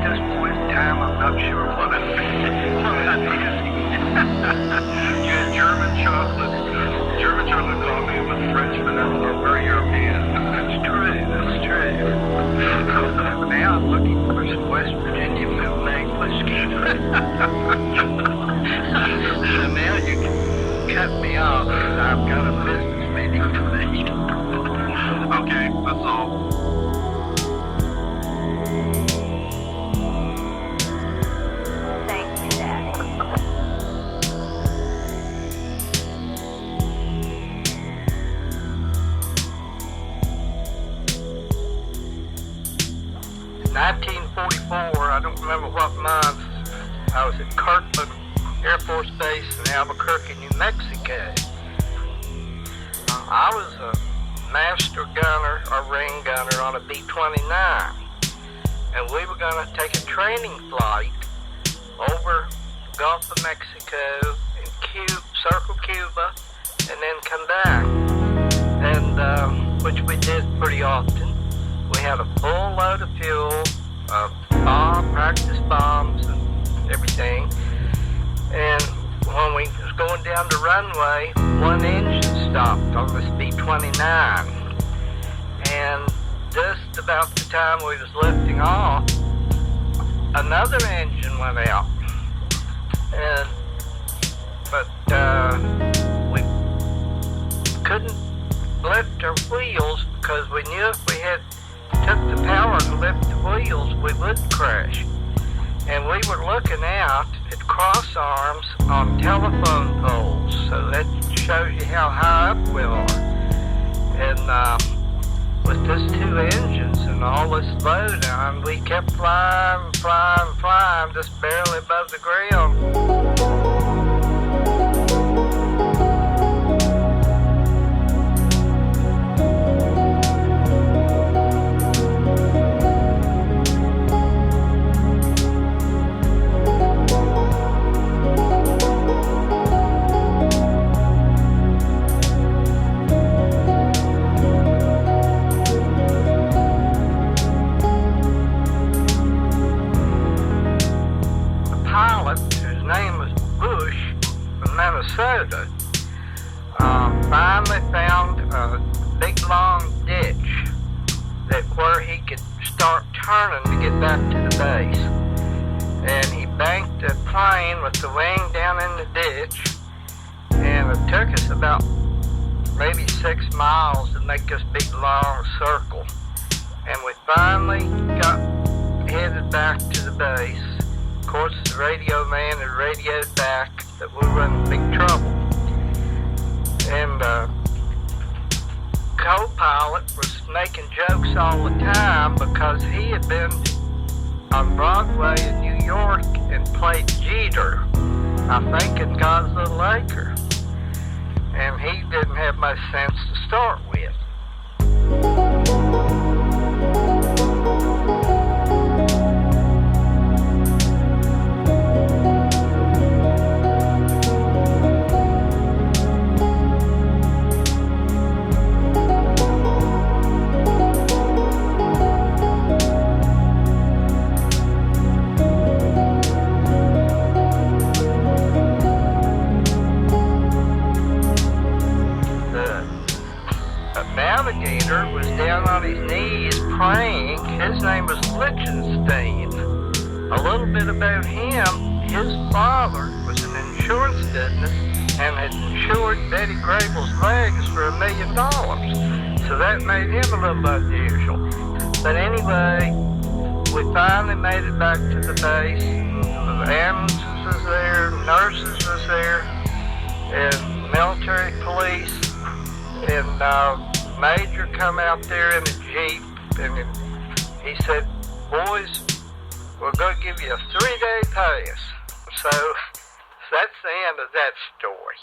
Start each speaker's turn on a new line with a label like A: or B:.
A: this point in time, I'm not sure what I did. You had German chocolate coffee with French vanilla, very European. That's true. Now I'm looking for some West Virginia bootleg whiskey. So now you can cut me off. I've got a business meeting to make.
B: Okay, that's all.
C: Thank you, Daddy.
A: In 1944, I don't remember what month, I was at Kirtland Air Force Base in Albuquerque, New Mexico. I was a master gunner or ring gunner on a B-29, and we were going to take a training flight over the Gulf of Mexico and circle Cuba and then come back, and which we did pretty often. We had a full load of fuel, practice bombs and everything, and when we was going down the runway, one engine stopped on this B-29, and just about the time we was lifting off, another engine went out, but we couldn't lift our wheels because we knew if we had took the power to lift the wheels, we would crash. And we were looking out at cross arms on telephone poles, so that shows you how high up we are. And with those two engines and all this load on, we kept flying, just barely above the ground. Whose name was Bush from Minnesota, finally found a big long ditch where he could start turning to get back to the base. And he banked a plane with the wing down in the ditch, and it took us about maybe 6 miles to make this big long circle. And we finally got headed back to the base. Of course, the radio man had radioed back that we were in big trouble. And co-pilot was making jokes all the time because he had been on Broadway in New York and played Jeter, I think in God's Little Acre. And he didn't have much sense to start with. Navigator was down on his knees praying. His name was Lichtenstein. A little bit about him, his father was in the insurance business and had insured Betty Grable's legs for $1 million. So that made him a little unusual. But anyway, we finally made it back to the base. The ambulances was there, nurses was there, and military police, and Major come out there in a Jeep, and he said, "Boys, we're going to give you a 3-day pass." So that's the end of that story.